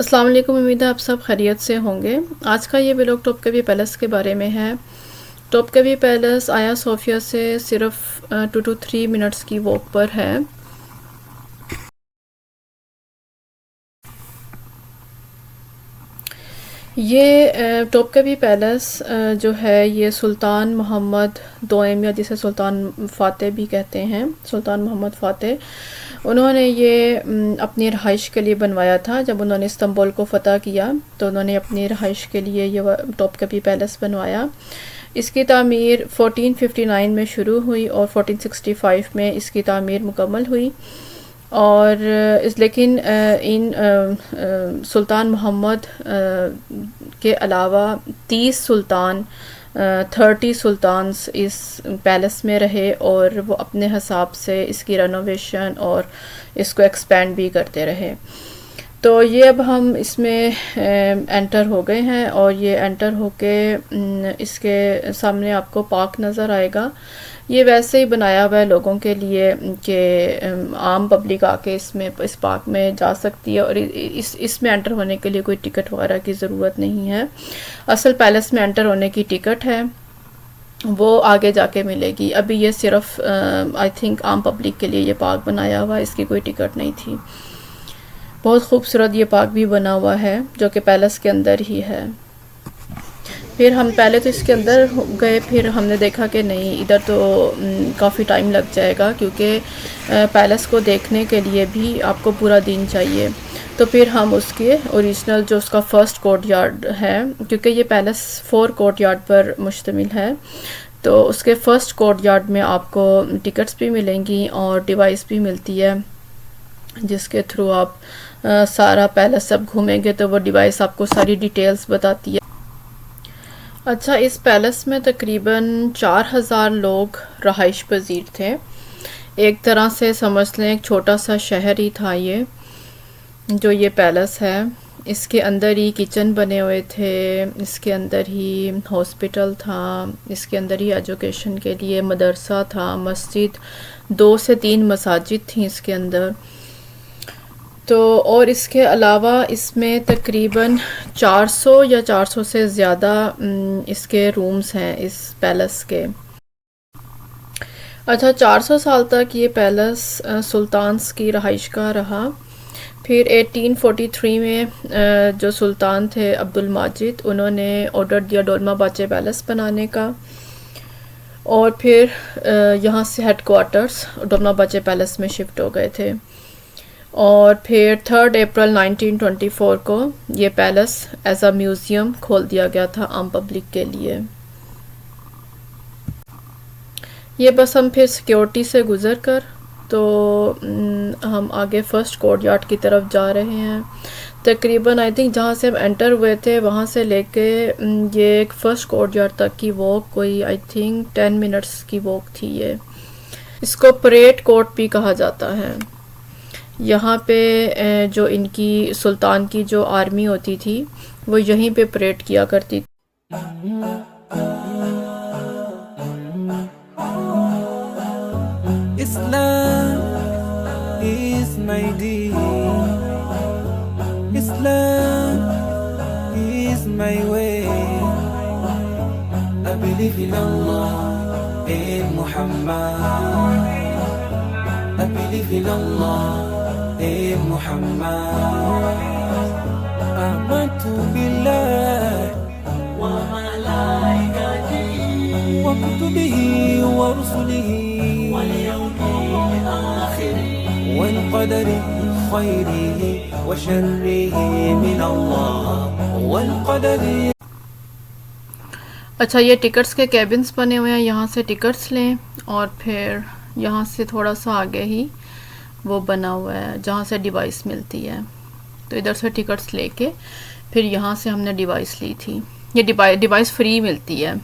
अस्सलाम वालेकुम। उम्मीद है आप सब खैरियत से होंगे। आज का ये व्लॉग टॉपकावी पैलेस के बारे में है। टॉपकावी पैलेस आया सोफिया से सिर्फ 2 to 3 मिनट्स की वॉक पर है। ये टॉपकावी पैलेस जो है ये सुल्तान मोहम्मद दोएम या जिसे सुल्तान फ़ातेह भी कहते हैं, सुल्तान मोहम्मद फ़ातेह, उन्होंने ये अपनी रहाइश के लिए बनवाया था। जब उन्होंने इस्तांबुल को फ़तह किया तो उन्होंने अपनी रहाइश के लिए ये टॉपकावी पैलेस बनवाया। इसकी तामीर 1459 में शुरू हुई और 1465 में इसकी तामीर मुकम्मल हुई। और इस लेकिन सुल्तान मोहम्मद के अलावा 30 सुल्तान 30 सुल्तान्स इस पैलेस में रहे और वो अपने हिसाब से इसकी रेनोवेशन और इसको एक्सपेंड भी करते रहे। तो ये अब हम इसमें एंटर हो गए हैं और ये एंटर होके इसके सामने आपको पार्क नज़र आएगा। ये वैसे ही बनाया हुआ है लोगों के लिए कि आम पब्लिक आके इस पार्क में जा सकती है और इसमें एंटर होने के लिए कोई टिकट वगैरह की ज़रूरत नहीं है। असल पैलेस में एंटर होने की टिकट है वो आगे जाके मिलेगी। अभी ये सिर्फ आई थिंक आम पब्लिक के लिए ये पार्क बनाया हुआ है, इसकी कोई टिकट नहीं थी। बहुत खूबसूरत ये पार्क भी बना हुआ है जो कि पैलेस के अंदर ही है। फिर हम पहले तो इसके अंदर गए, फिर हमने देखा कि नहीं इधर तो काफ़ी टाइम लग जाएगा क्योंकि पैलेस को देखने के लिए भी आपको पूरा दिन चाहिए। तो फिर हम उसके ओरिजिनल जो उसका फ़र्स्ट कोर्टयार्ड है, क्योंकि ये पैलेस 4 कोर्टयार्ड पर मुश्तमिल है, तो उसके फ़र्स्ट कोर्टयार्ड में आपको टिकट्स भी मिलेंगी और डिवाइस भी मिलती है जिसके थ्रू आप सारा पैलेस सब घूमेंगे। तो वो डिवाइस आपको सारी डिटेल्स बताती है। अच्छा, इस पैलेस में तकरीबन 4000 लोग रहाइश पजीर थे। एक तरह से समझ लें एक छोटा सा शहर ही था ये जो ये पैलेस है। इसके अंदर ही किचन बने हुए थे, इसके अंदर ही हॉस्पिटल था, इसके अंदर ही एजुकेशन के लिए मदरसा था, मस्जिद 2 से 3 मसाजिद थी इसके अंदर। तो और इसके अलावा इसमें तकरीबन 400 या 400 से ज़्यादा इसके रूम्स हैं इस पैलेस के। अच्छा, 400 साल तक ये पैलेस सुल्तान्स की रहाइश का रहा। फिर 1843 में जो सुल्तान थे अब्दुल माजिद, उन्होंने ऑर्डर दिया डोलमाबाचे पैलेस बनाने का और फिर यहाँ से हेडक्वार्टर्स डोलमाबाचे पैलेस में शिफ्ट हो गए थे। और फिर 3 अप्रैल 1924 को ये पैलेस एज अ म्यूज़ियम खोल दिया गया था आम पब्लिक के लिए। ये बस हम फिर सिक्योरिटी से गुज़र कर तो हम आगे फ़र्स्ट कोर्टयार्ड की तरफ जा रहे हैं। तकरीबन आई थिंक जहाँ से हम एंटर हुए थे वहाँ से लेके ये एक फ़र्स्ट कोर्टयार्ड तक की वॉक कोई आई थिंक 10 मिनट्स की वॉक थी। ये इसको परेड कोर्ट भी कहा जाता है। यहाँ पे जो इनकी सुल्तान की जो आर्मी होती थी वो यहीं पे परेड किया करती थी। Islam is my deen. Islam is my way. I believe in Allah, in Muhammad. I believe in Allah, in Muhammad. آمنت بالله وملائكته وكتبه ورسله واليوم الآخر والقدر خيره وشره من الله والقدر। अच्छा, ये टिकट्स के कैबिन्स बने हुए हैं, यहाँ से टिकट्स लें और फिर यहाँ से थोड़ा सा आगे ही वो बना हुआ है जहाँ से डिवाइस मिलती है। तो इधर से टिकट्स लेके फिर यहाँ से हमने डिवाइस ली थी। ये डिवाइस फ्री मिलती है,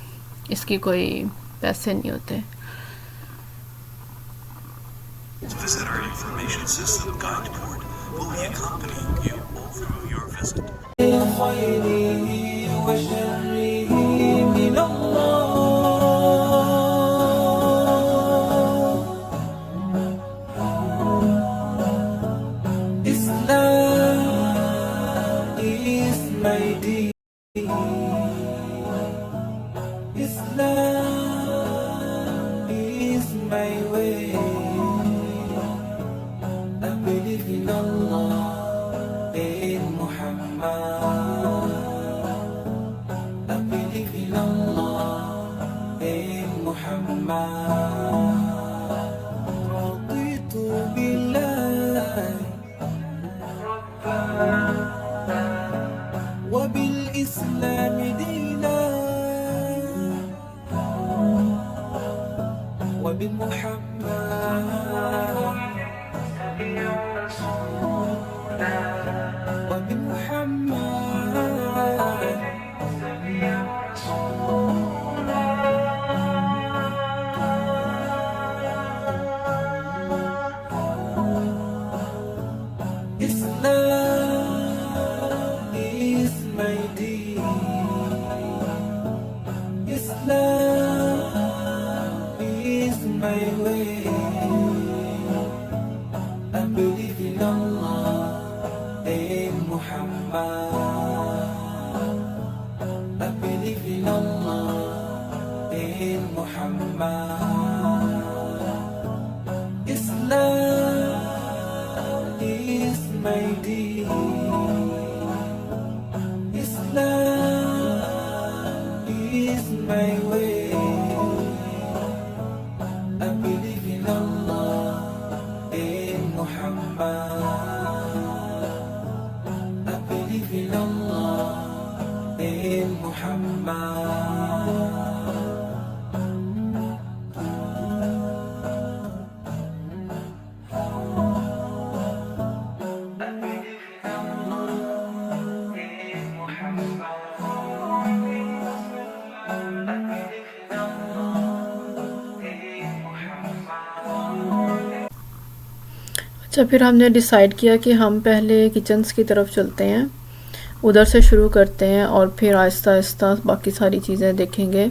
इसकी कोई पैसे नहीं होते। Visit our information system guideboard. We'll be accompanying you all through your visit. Muhammad. I believe in Allah in Muhammad. رضيت بالله وبالإسلام دينا وبمحمد Islam is my deen. Islam is my way. I believe in Allah and Muhammad. I believe in Allah and Muhammad. Islam is my deen. Islam is my way. I believe in Allah and Muhammad. I believe in Allah and Muhammad. अच्छा, फिर हमने डिसाइड किया कि हम पहले किचन्स की तरफ चलते हैं, उधर से शुरू करते हैं और फिर आहिस्ता आहिस्ता बाकी सारी चीज़ें देखेंगे।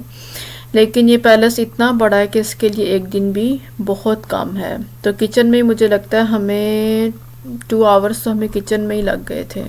लेकिन ये पैलेस इतना बड़ा है कि इसके लिए एक दिन भी बहुत कम है। तो किचन में मुझे लगता है हमें 2 आवर्स तो हमें किचन में ही लग गए थे।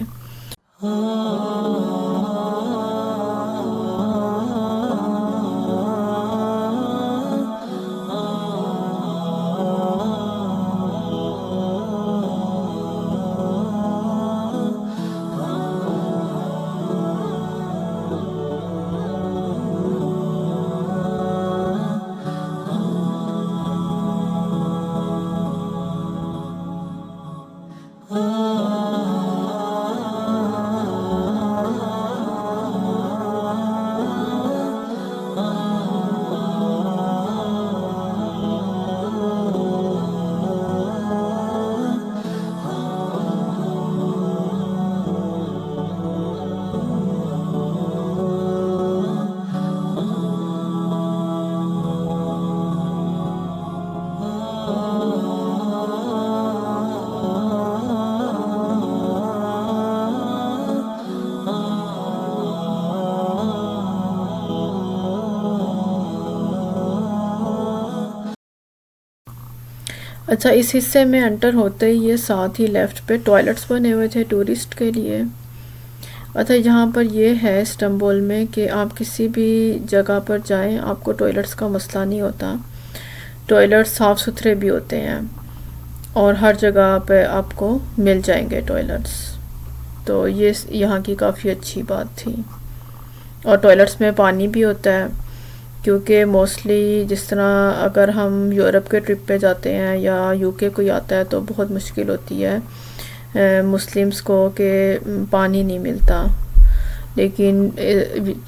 अच्छा, इस हिस्से में एंटर होते ही ये साथ ही लेफ़्ट पे टॉयलेट्स बने हुए थे टूरिस्ट के लिए। अच्छा, यहाँ पर ये है इस्तांबुल में कि आप किसी भी जगह पर जाएं आपको टॉयलेट्स का मसला नहीं होता। टॉयलेट्स साफ़ सुथरे भी होते हैं और हर जगह पे आपको मिल जाएंगे टॉयलेट्स। तो ये यहाँ की काफ़ी अच्छी बात थी। और टॉयलेट्स में पानी भी होता है, क्योंकि मोस्टली जिस तरह अगर हम यूरोप के ट्रिप पे जाते हैं या यूके कोई आता है तो बहुत मुश्किल होती है मुस्लिम्स को कि पानी नहीं मिलता। लेकिन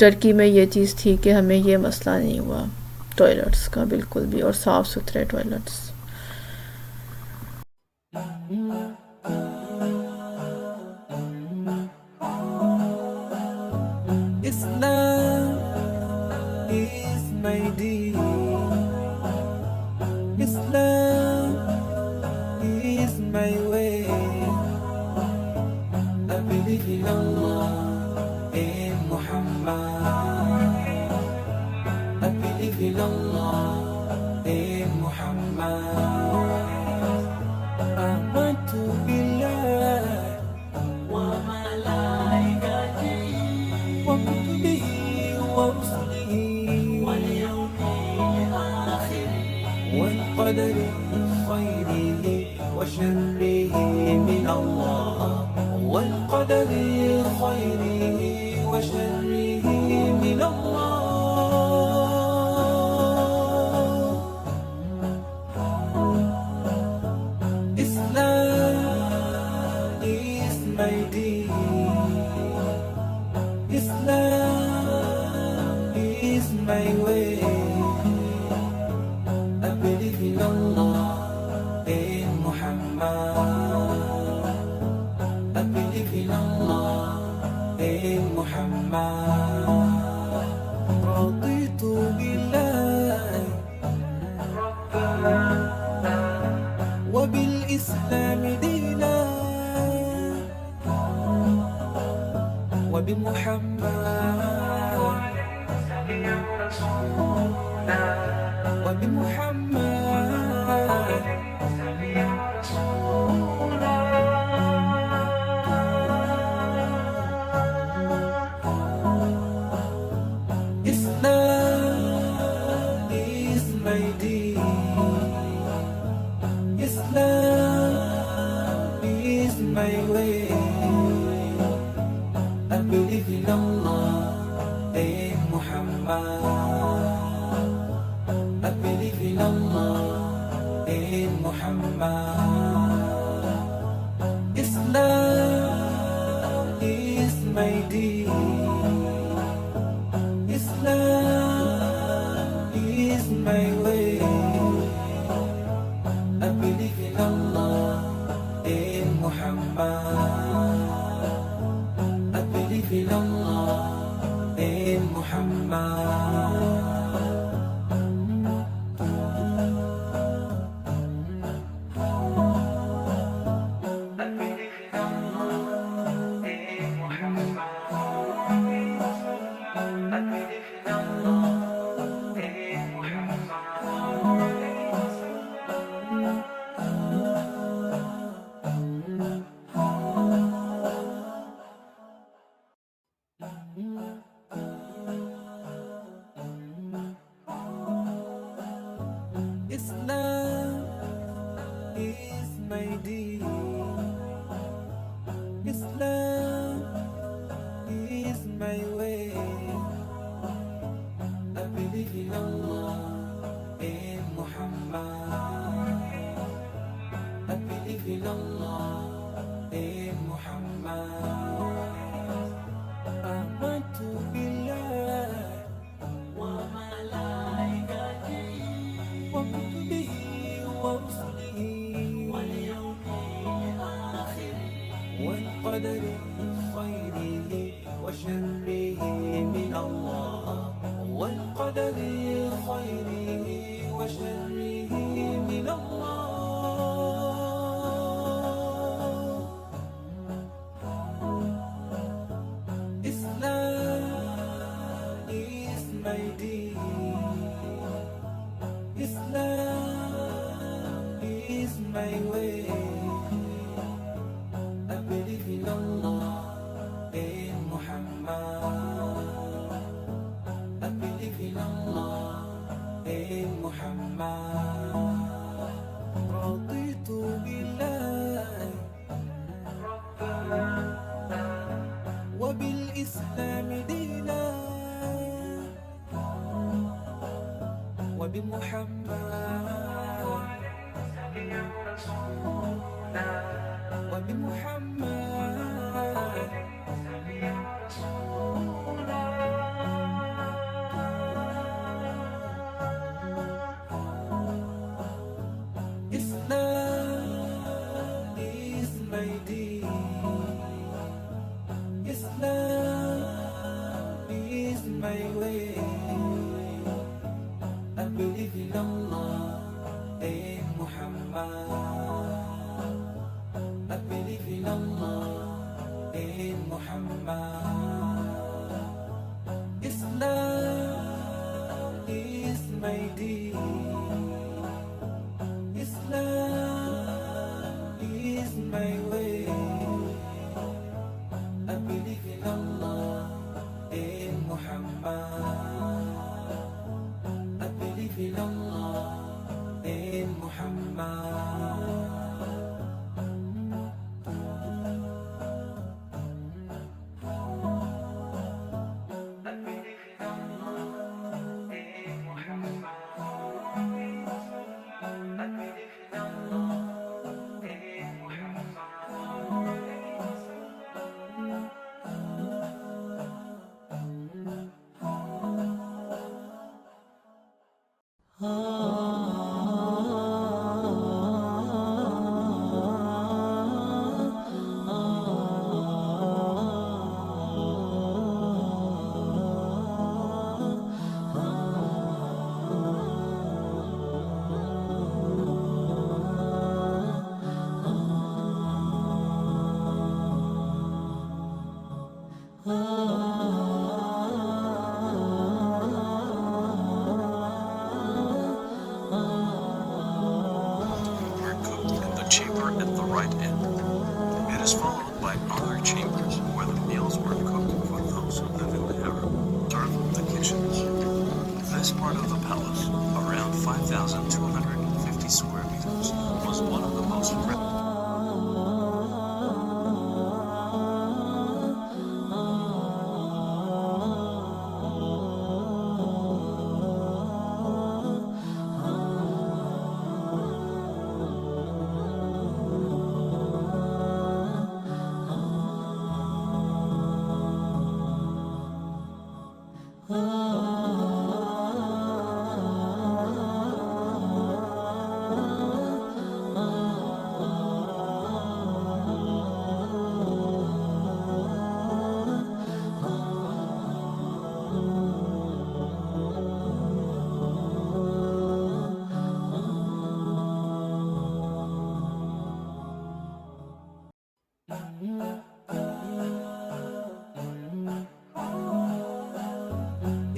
टर्की में ये चीज़ थी कि हमें ये मसला नहीं हुआ टॉयलेट्स का बिल्कुल भी, और साफ़ सुथरे toilets. Islam is my way. I believe in Allah and Muhammad. I believe in Allah and Muhammad. Amantu billah wa malaikatihi wa kutubihi wa rusulihi والقدر خيره وشره من الله والقدر والقدر خيره وشره من الله. Islam is my deen. Islam is my way. I believe in Allah and Muhammad. I believe in Allah and Muhammad. رضيت بالله ربا وبالإسلام دينا وبمحمد وبمحمد Islam is my deen. Islam is my way. I believe in Allah and Muhammad. I believe in Allah and Muhammad. Islam is my deen. Islam is my way. I believe in Allah and Muhammad. I believe in Allah and Muhammad. Islam is my deen. Islam is my way. I believe in Allah and Muhammad. I believe in Allah and Muhammad. آمنت بالله وملائكته وكتبه ورسله واليوم الآخر والقدر خيره وشره من الله. والقدر خيره وشره من الله. Islam is my deen. Islam is my way. I believe in Allah and Muhammad. I believe in Allah and Muhammad. رضيت بالله ربا وبالإسلام دينا وبمحمد وبمحمد Islam is my deen. Islam is my way. I believe in Allah and Muhammad. I believe in Allah and Muhammad. Islam is my deen. Islam is my way. I believe in Allah and Muhammad. I believe in Allah and Muhammad. cooked in the chamber at the right end. It is followed by other chambers where the meals were cooked for those who live in the harem, served in the kitchens. This part of the palace, around 5,250 square meters, was one of the most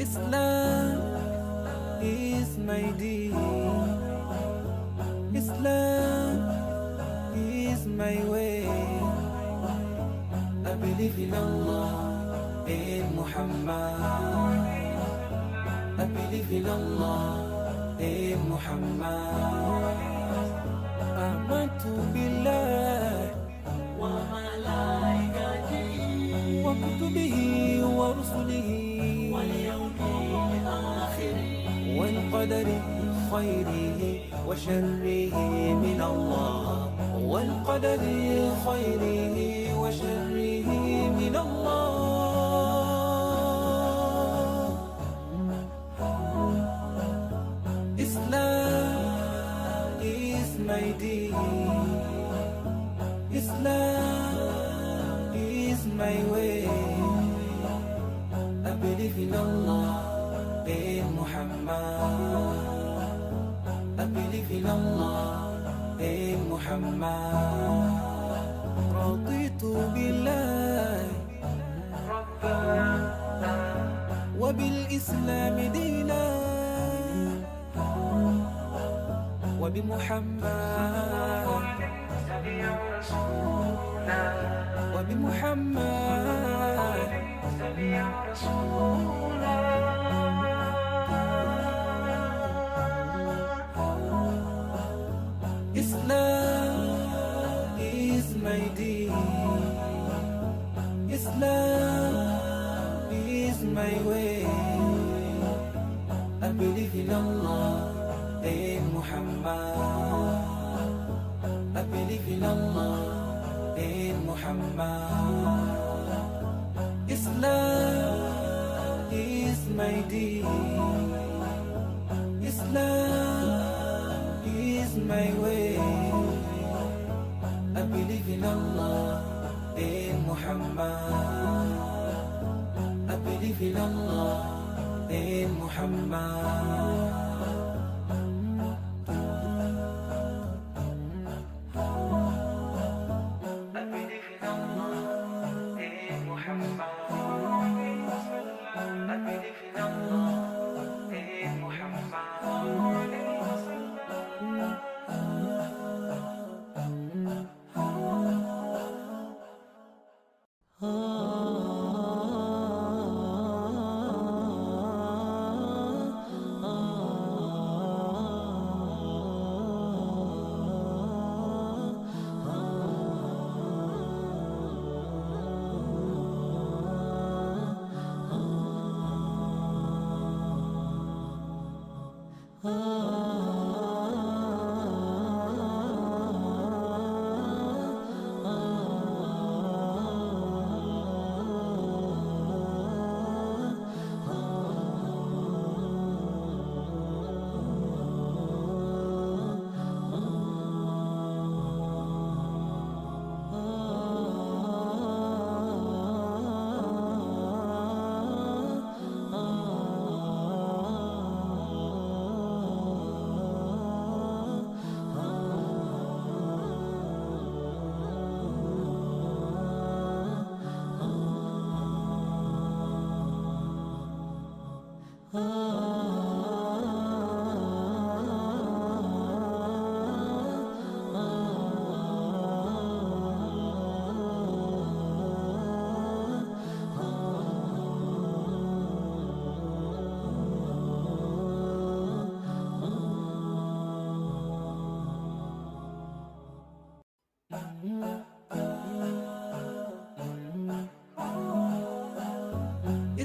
Islam is my deen. Islam is my way. I believe in Allah, in Muhammad. I believe in Allah, in Muhammad. Amantu billah wa malaikatihi wa kutubihi wa rusulihi wal yawmil akhir wal qadari khairihi wa sharrihi min Allah wal qadari khairihi wa sharrihi min Allah. Islam is my deen. Islam is my way. I believe in Allah, in Muhammad. I believe in Allah, in Muhammad. رضيت بالله ربا وبالإسلام دينا وبمحمد وبمحمد Islam is my deen. Islam is my way. I believe in Allah, in Muhammad. I believe in Allah, in Muhammad. Islam is my deen. Islam is my way. I believe in Allah, in Muhammad. I believe in Allah, in Muhammad.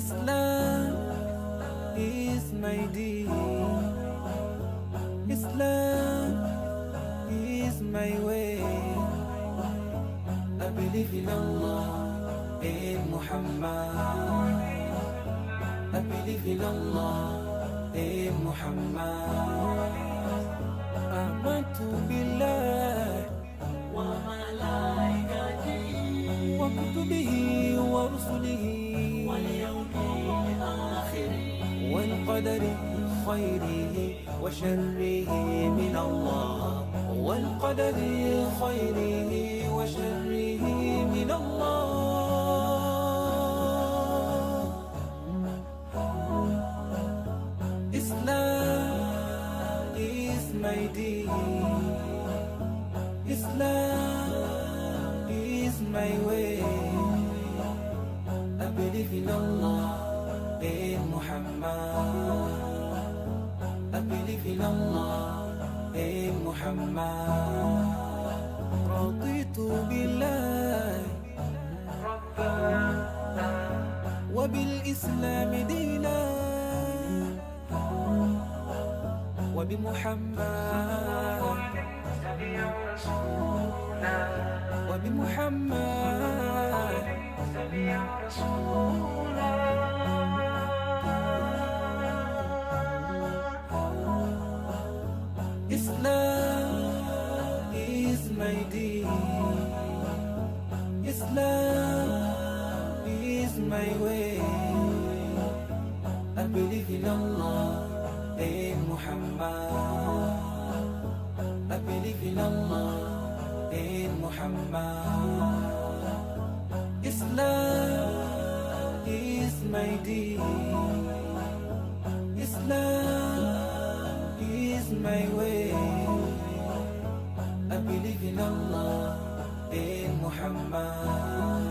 Islam is my deen. Islam is my way. I believe in Allah, in Muhammad. I believe in Allah, in Muhammad. آمنت بالله وملائكته وكتبه ورسله واليوم الآخر والقدر خيره وشره من الله والقدر خيره وشره من الله. Islam is my deen. Islam is my way. I believe in Allah, in Muhammad. I believe in Allah, in Muhammad. رضيت بالله ربا وبالإسلام دينا وبمحمد وبمحمد Islam is my deen. Islam is my way. I believe in Allah, in Muhammad. I believe in Allah, in Muhammad. Islam is my deen. Islam is my way. I believe in Allah, in Muhammad.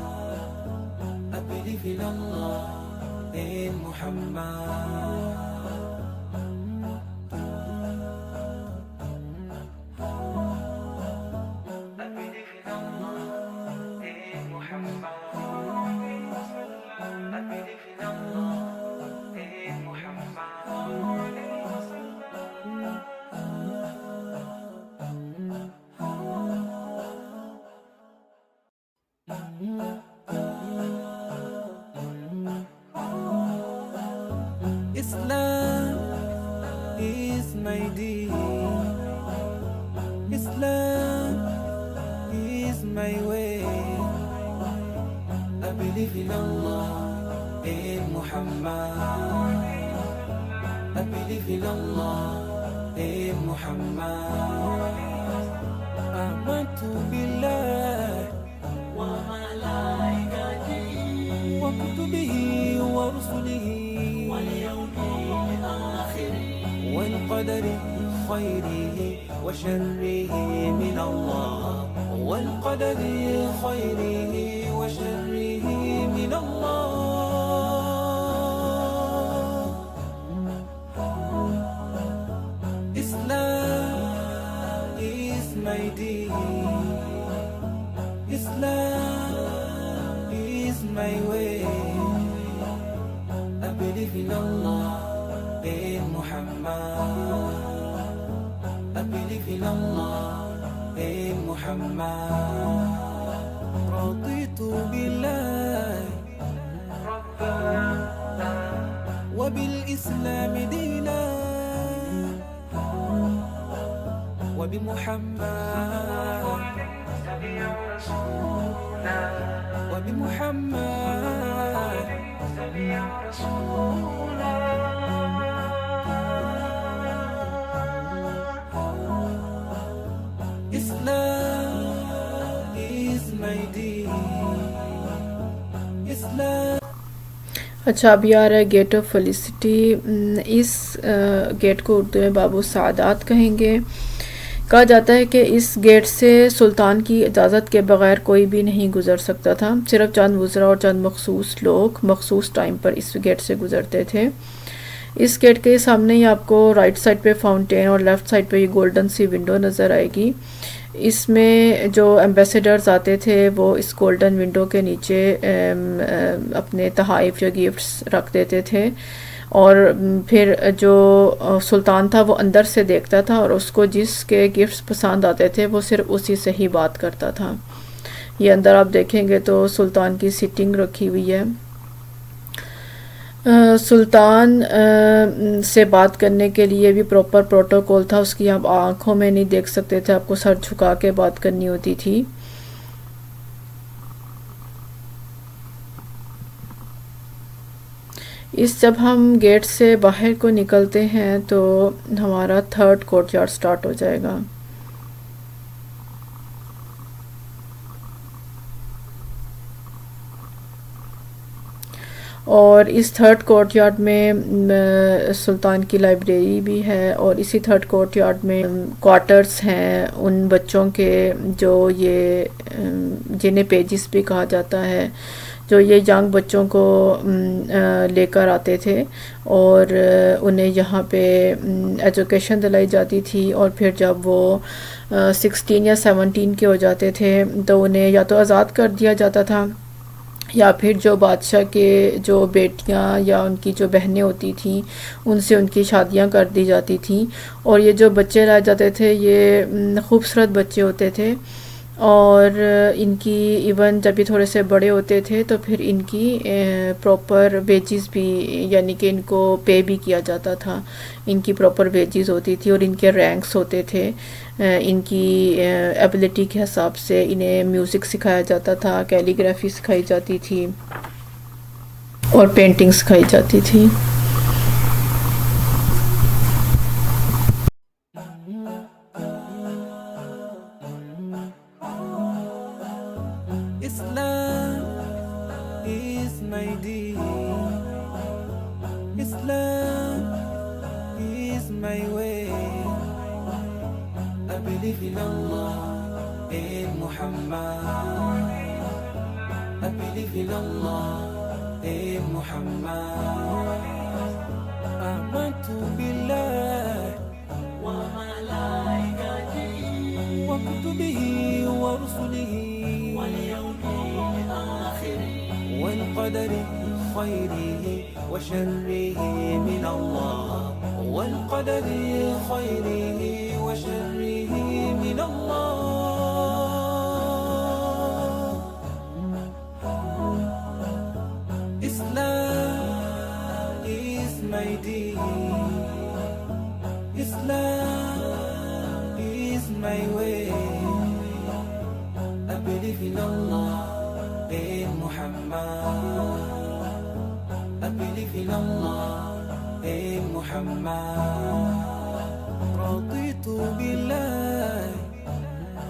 I believe in Allah, in Muhammad. Islam is my deen. Islam is my way. I believe in Allah, in Muhammad. I believe in Allah, in Muhammad. آمنت بالله وملائكته وكتبه ورسله واليوم الآخر والقدر خيره وشره من الله والقدر خيره وشره من الله. Islam is my deen. Islam is my way. I believe in Allah, in Muhammad. I believe in Allah, in Muhammad. رضيت بالله ربا وبالإسلام دينا وبمحمد وبمحمد Islam is my deen. Islam. अच्छा, अब आ रहा है gate of felicity. इस गेट को उर्दू में बाबू सादात कहेंगे। कहा जाता है कि इस गेट से सुल्तान की इजाज़त के बग़ैर कोई भी नहीं गुज़र सकता था। सिर्फ चंद वज़रा और चंद मखसूस लोग मखसूस टाइम पर इस गेट से गुज़रते थे। इस गेट के सामने ही आपको राइट साइड पे फाउंटेन और लेफ़्ट साइड पे ये गोल्डन सी विंडो नज़र आएगी। इसमें जो एम्बेसडर्स आते थे वो इस गोल्डन विंडो के नीचे अपने तहाइफ या गिफ्ट्स रख देते थे, और फिर जो सुल्तान था वो अंदर से देखता था और उसको जिसके गिफ्ट्स पसंद आते थे वो सिर्फ उसी से ही बात करता था। ये अंदर आप देखेंगे तो सुल्तान की सीटिंग रखी हुई है। सुल्तान से बात करने के लिए भी प्रॉपर प्रोटोकॉल था, उसकी आप आंखों में नहीं देख सकते थे, आपको सर झुका के बात करनी होती थी। इस जब हम गेट से बाहर को निकलते हैं तो हमारा थर्ड कोर्टयार्ड स्टार्ट हो जाएगा। और इस थर्ड कोर्टयार्ड में सुल्तान की लाइब्रेरी भी है, और इसी थर्ड कोर्टयार्ड में क्वार्टर्स हैं उन बच्चों के जो ये जिन्हें पेजिस भी कहा जाता है, जो ये यंग बच्चों को लेकर आते थे और उन्हें यहाँ पे एजुकेशन दिलाई जाती थी। और फिर जब वो 16 या 17 के हो जाते थे तो उन्हें या तो आज़ाद कर दिया जाता था, या फिर जो बादशाह के जो बेटियां या उनकी जो बहनें होती थीं उनसे उनकी शादियां कर दी जाती थीं। और ये जो बच्चे लाए जाते थे ये खूबसूरत बच्चे होते थे, और इनकी इवन जब ये थोड़े से बड़े होते थे तो फिर इनकी प्रॉपर वेजेस भी, यानी कि इनको पे भी किया जाता था, इनकी प्रॉपर वेजेस होती थी और इनके रैंक्स होते थे। इनकी एबिलिटी के हिसाब से इन्हें म्यूज़िक सिखाया जाता था, कैलीग्राफी सिखाई जाती थी और पेंटिंग सिखाई जाती थी। Islam is my deen. Islam is my way. I believe in Allah, in Muhammad. I believe in Allah, in Muhammad. Amantu billah wa malaikatihi wa kutubihi wa rusulihi والقدر خيره وشره من الله والقدر خيره وشره من الله. Islam is my deen. Islam is my way. I believe in Allah, in Muhammad. I believe in Allah, in Muhammad. رضيت بالله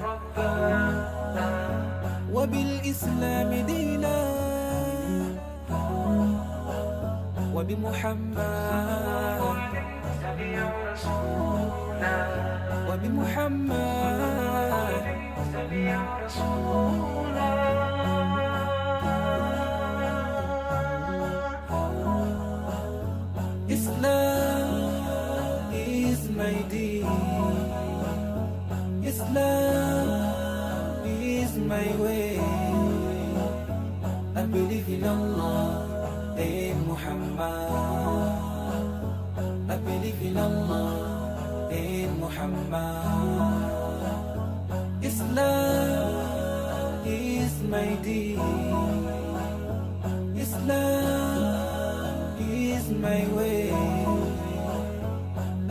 ربا وبالإسلام دينا وبمحمد وبمحمد Islam is my deen. Islam is my way. I believe in Allah, in Muhammad. I believe in Allah, in Muhammad. Islam is my deen. Islam is my way.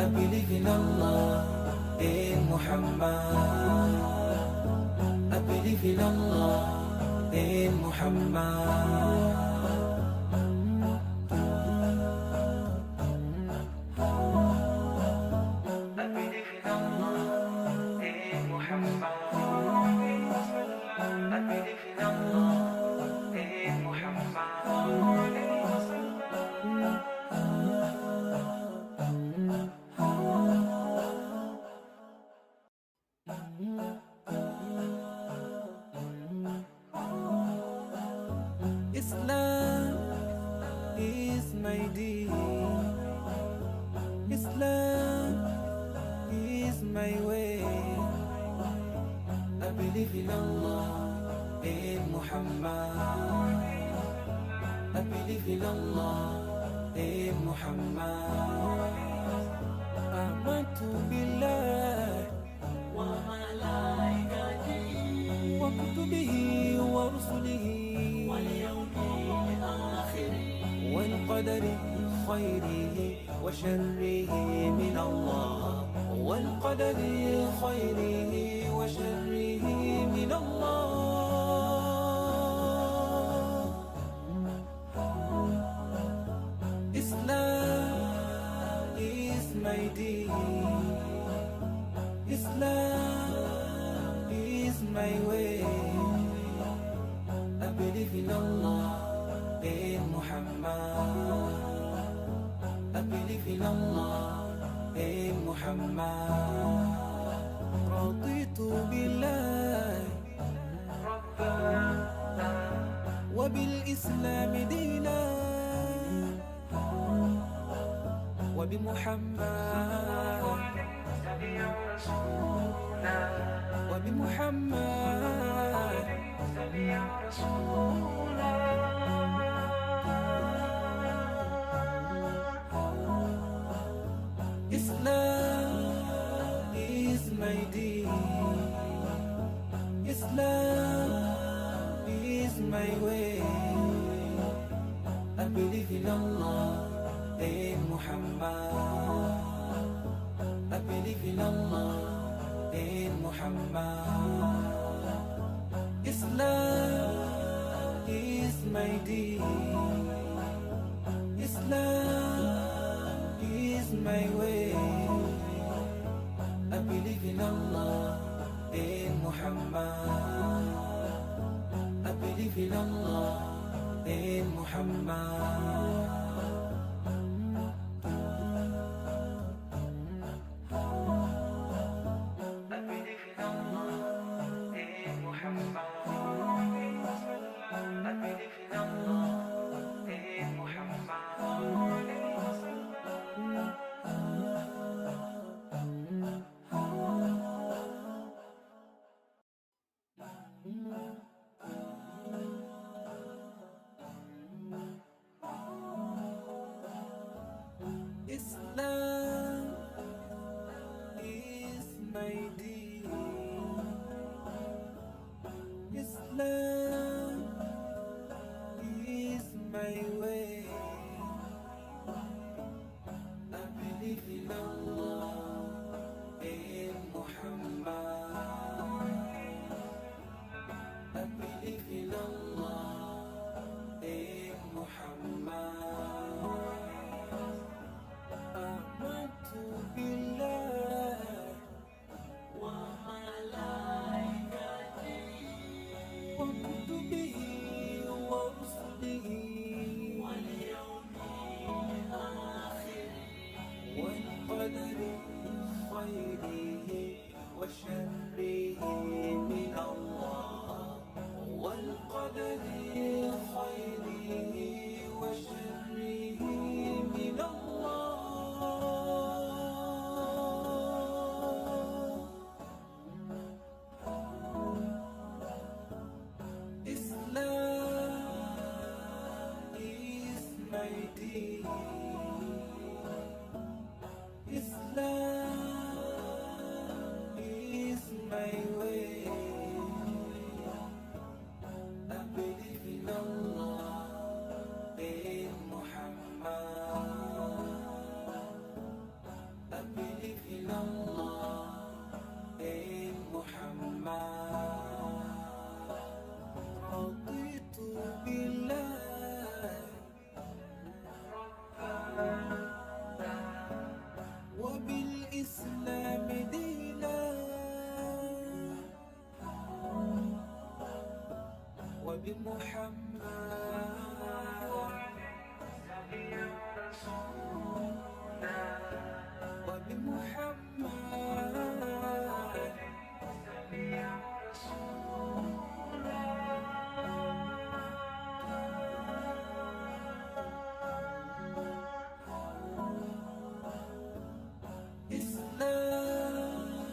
I believe in Allah, in Muhammad. I believe in Allah, in Muhammad. Islam is my deen. my way. I believe in Allah, in Muhammad. I believe in Allah, in Muhammad. آمنت بالله وملائكته وكتبه ورسله واليوم الآخر والقدر خيره وشره من الله. والقدر خيره وشره من الله. Islam is my deen. Islam is my way. I believe in Allah, in Muhammad. I believe in Allah, in Muhammad. رضيت بالله ربا وبالإسلام دينا وبمحمد وبمحمد Islam is my deen. Islam is my way. I believe in Allah, in Muhammad. I believe in Allah, in Muhammad. Islam is my deen. Islam is my way. I believe in Allah, in Muhammad. I believe in Allah, in Muhammad. Islam is my deen. Islam is my way. I believe in Allah, in Muhammad. I believe in Allah, in Muhammad. آمنت بالله وملائكته وكتبه ورسله واليوم الآخر والقدر خيره وشره من الله. والقدر خيره وشره من الله. Islam is my deen. Islam is my way. I believe in Allah, in Muhammad. I believe in Allah, in Muhammad. رضيت بالله وبالإسلام دينا وبمحمد وبمحمد Islam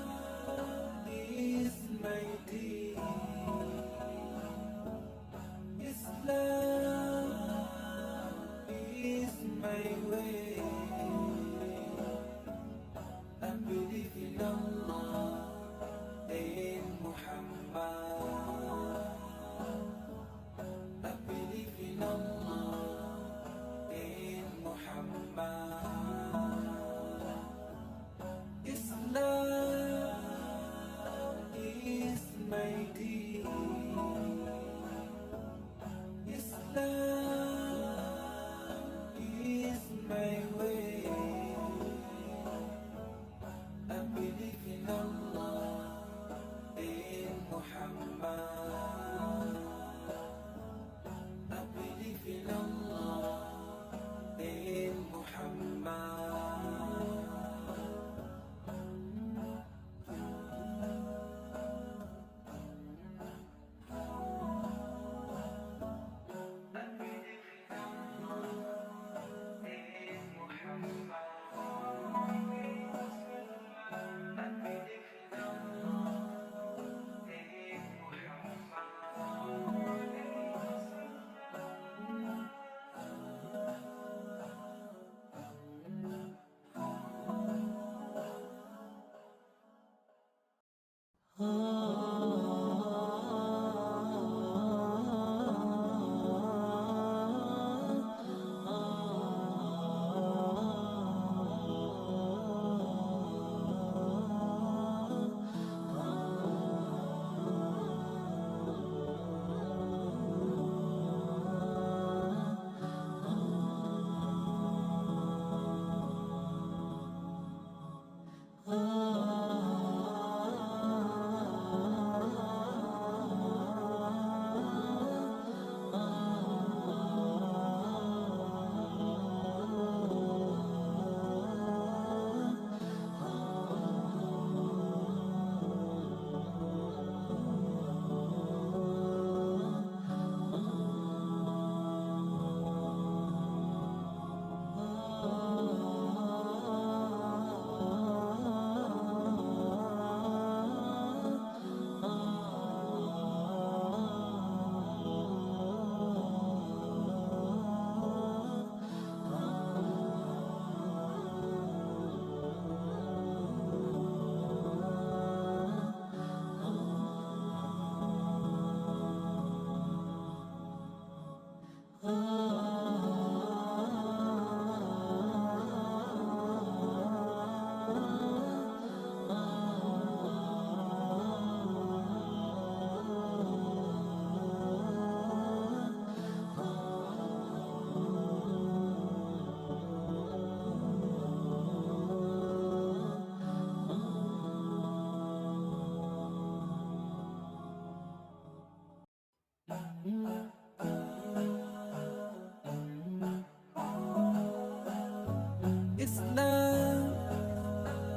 Islam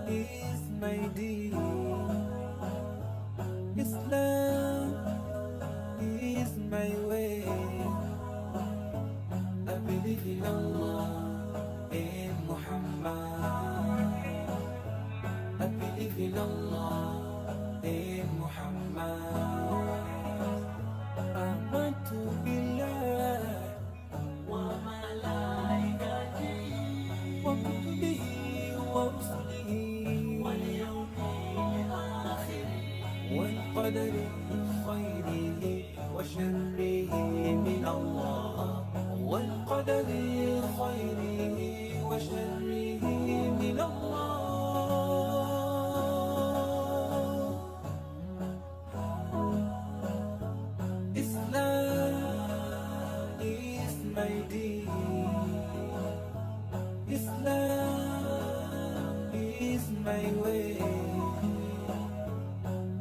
is my deen. Islam is my way. I believe in Allah and Muhammad. I believe in Allah and Muhammad. Amantu billah وملائكته وكتبه ورسله واليوم الآخر والقدر خيره وشره من الله. والقدر خيره وشره من الله. Islam is my deen. Islam is my way.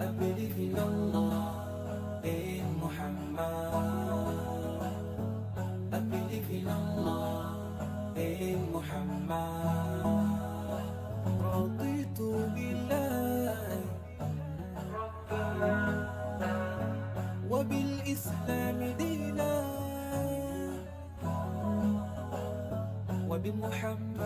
I believe in Allah and Muhammad. I believe in Allah and Muhammad. رضيت بالله وبالإسلام دينا وبمحمد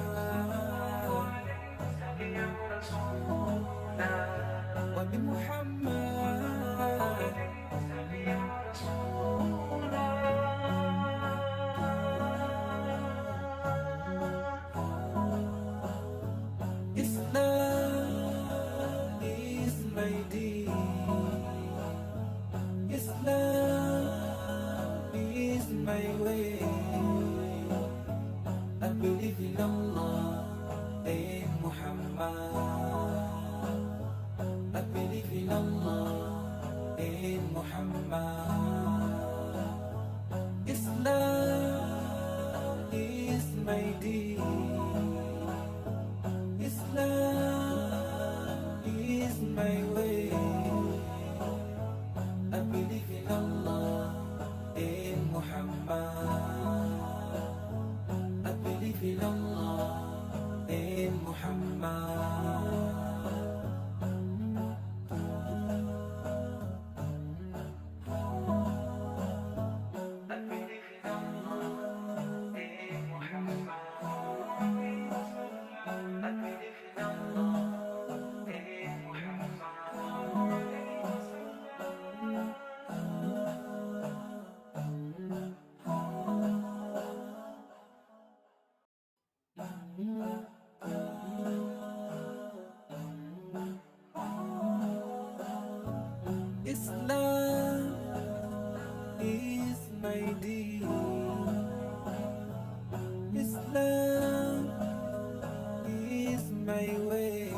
Islam is my deen. Islam is my way. I believe in Allah and Muhammad. I believe in Allah and Muhammad. Islam is my deen. Islam is my way. I believe in Allah and Muhammad. I believe in Allah and Muhammad. Islam is my deen. Islam is my way.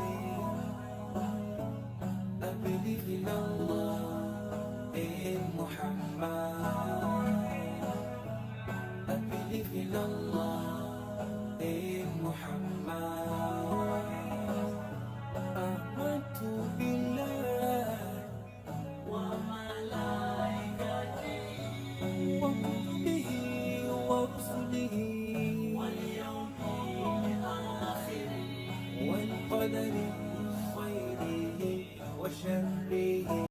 I believe in Allah and Muhammad. I believe in Allah and Muhammad. Amantu billah وملائكته وكتبه ورسله واليوم الآخر والقدر خيره وشره